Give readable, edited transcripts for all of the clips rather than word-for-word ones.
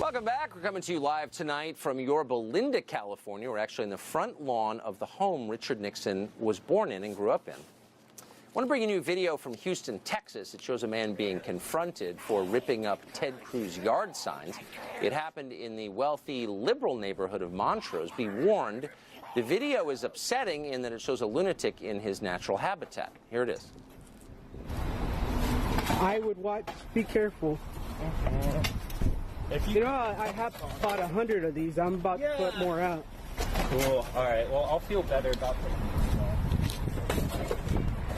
Welcome back. We're coming to you live tonight from Yorba Linda, California. We're actually in the front lawn of the home Richard Nixon was born in and grew up in. I want to bring you a new video from Houston, Texas. It shows a man being confronted for ripping up Ted Cruz yard signs. It happened in the wealthy liberal neighborhood of Montrose. Be warned, the video is upsetting in that it shows a lunatic in his natural habitat. Here it is. I would watch. Be careful. You know, I have bought 100 of these. I'm about to put more out. Cool. All right. Well, I'll feel better about this.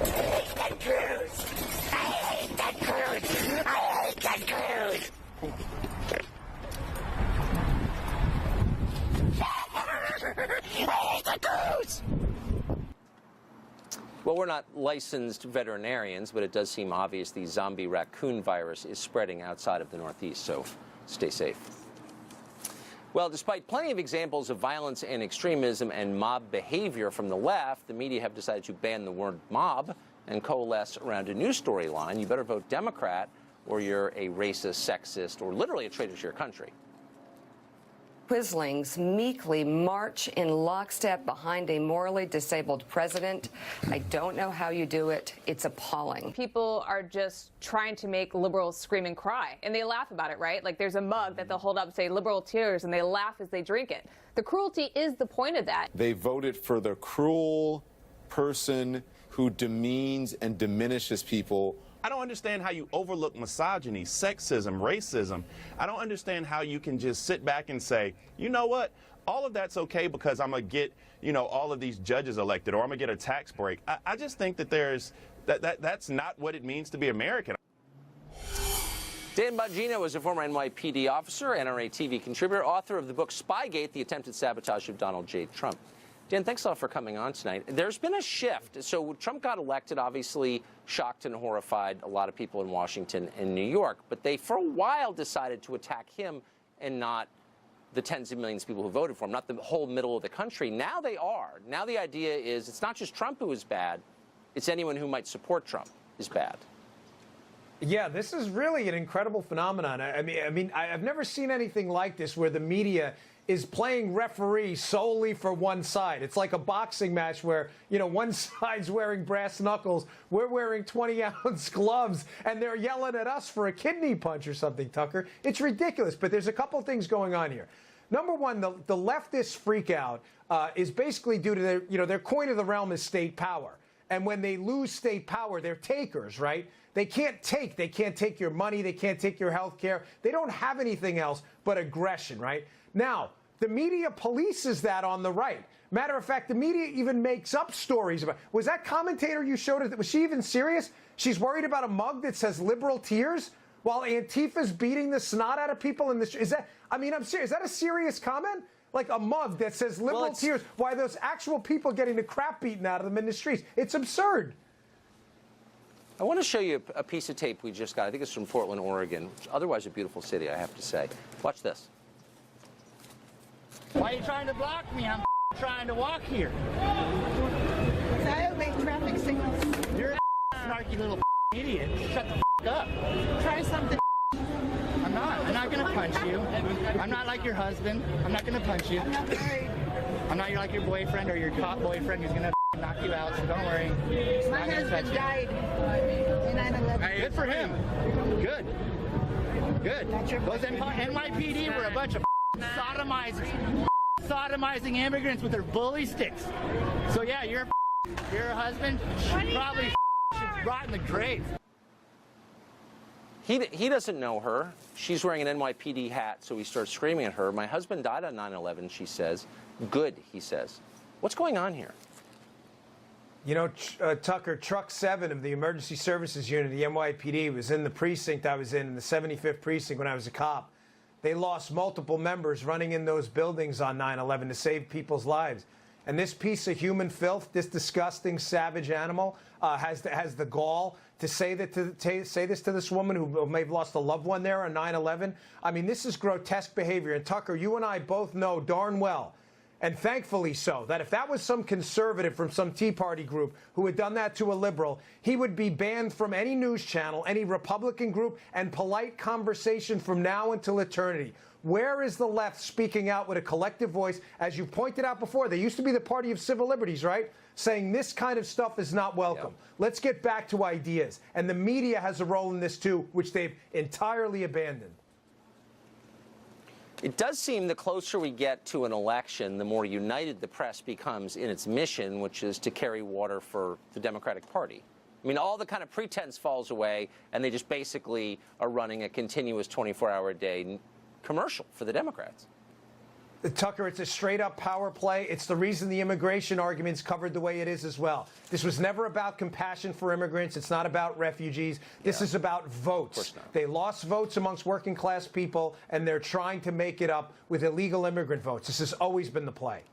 I hate Ted Cruz. I hate Ted Cruz. I hate Ted Cruz. I hate Ted Cruz. Well, we're not licensed veterinarians, but it does seem obvious the zombie raccoon virus is spreading outside of the Northeast, so stay safe. Well, despite plenty of examples of violence and extremism and mob behavior from the left, the media have decided to ban the word mob and coalesce around a new storyline. You better vote Democrat or you're a racist, sexist, or literally a traitor to your country. Quislings meekly march in lockstep behind a morally disabled president. I don't know how you do it. It's appalling. People are just trying to make liberals scream and cry, and they laugh about it, right? Like there's a mug that they'll hold up, say liberal tears, and they laugh as they drink it. The cruelty is the point of that. They voted for the cruel person who demeans and diminishes people. I don't understand how you overlook misogyny, sexism, racism. I don't understand how you can just sit back and say, you know what, all of that's okay because I'm going to get, all of these judges elected or I'm going to get a tax break. I just think that that's not what it means to be American. Dan Bongino is a former NYPD officer, NRA TV contributor, author of the book Spygate, The Attempted Sabotage of Donald J. Trump. Dan, thanks a lot for coming on tonight. There's been a shift. So Trump got elected, obviously shocked and horrified a lot of people in Washington and New York. But they, for a while, decided to attack him and not the tens of millions of people who voted for him, not the whole middle of the country. Now they are. Now the idea is it's not just Trump who is bad. It's anyone who might support Trump is bad. Yeah, this is really an incredible phenomenon. I mean, I've never seen anything like this where the media is playing referee solely for one side. It's like a boxing match where, one side's wearing brass knuckles, we're wearing 20-ounce gloves, and they're yelling at us for a kidney punch or something, Tucker. It's ridiculous, but there's a couple things going on here. Number one, the leftist freak out is basically due to their coin of the realm is state power. And when they lose state power, they're takers, right? They can't take your money, they can't take your health care. They don't have anything else but aggression, right? Now, the media polices that on the right. Matter of fact, the media even makes up stories about. Was that commentator you showed us, was she even serious? She's worried about a mug that says liberal tears while Antifa's beating the snot out of people in the street. I'm serious. Is that a serious comment? Like a mug that says liberal tears while there's actual people getting the crap beaten out of them in the streets. It's absurd. I want to show you a piece of tape we just got. I think it's from Portland, Oregon. Otherwise a beautiful city, I have to say. Watch this. Why are you trying to block me? I'm trying to walk here. I obey traffic signals. You're a snarky little idiot. Shut the up. Try something. I'm not going to punch you. I'm not like your husband. I'm not going to punch you. I'm not married. I'm not like your boyfriend or your cop boyfriend who's going to knock you out, so don't worry. My husband died in 9/11. Good for him. Good. Good. Those NYPD were a bunch of sodomizing immigrants with their bully sticks. So yeah, your husband probably should rot in the grave. He doesn't know her. She's wearing an NYPD hat, so he starts screaming at her. My husband died on 9/11, she says. Good, he says. What's going on here? Tucker, Truck 7 of the Emergency Services Unit, the NYPD, was in the precinct I was in the 75th precinct when I was a cop. They lost multiple members running in those buildings on 9/11 to save people's lives. And this piece of human filth, this disgusting, savage animal, has the gall to say this to this woman who may have lost a loved one there on 9/11. I mean, this is grotesque behavior. And Tucker, you and I both know darn well And thankfully so, that if that was some conservative from some Tea Party group who had done that to a liberal, he would be banned from any news channel, any Republican group, and polite conversation from now until eternity. Where is the left speaking out with a collective voice? As you pointed out before, they used to be the party of civil liberties, right? Saying this kind of stuff is not welcome. Yep. Let's get back to ideas. And the media has a role in this too, which they've entirely abandoned. It does seem the closer we get to an election, the more united the press becomes in its mission, which is to carry water for the Democratic Party. I mean, all the kind of pretense falls away, and they just basically are running a continuous 24-hour-a-day commercial for the Democrats. Tucker, it's a straight-up power play. It's the reason the immigration argument's covered the way it is as well. This was never about compassion for immigrants. It's not about refugees. This is about votes. They lost votes amongst working-class people, and they're trying to make it up with illegal immigrant votes. This has always been the play.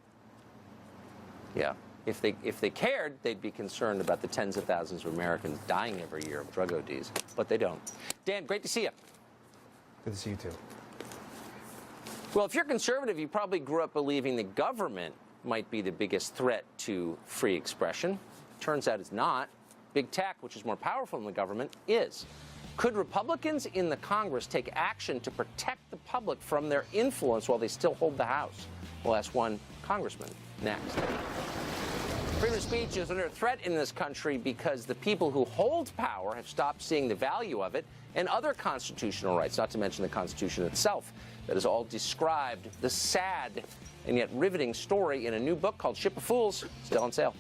Yeah. If they cared, they'd be concerned about the tens of thousands of Americans dying every year of drug ODs, but they don't. Dan, great to see you. Good to see you, too. Well, if you're conservative, you probably grew up believing the government might be the biggest threat to free expression. Turns out it's not. Big tech, which is more powerful than the government, is. Could Republicans in the Congress take action to protect the public from their influence while they still hold the House? We'll ask one congressman next. Freedom of speech is under threat in this country because the people who hold power have stopped seeing the value of it and other constitutional rights, not to mention the Constitution itself. That is all described, the sad and yet riveting story in a new book called Ship of Fools, still on sale.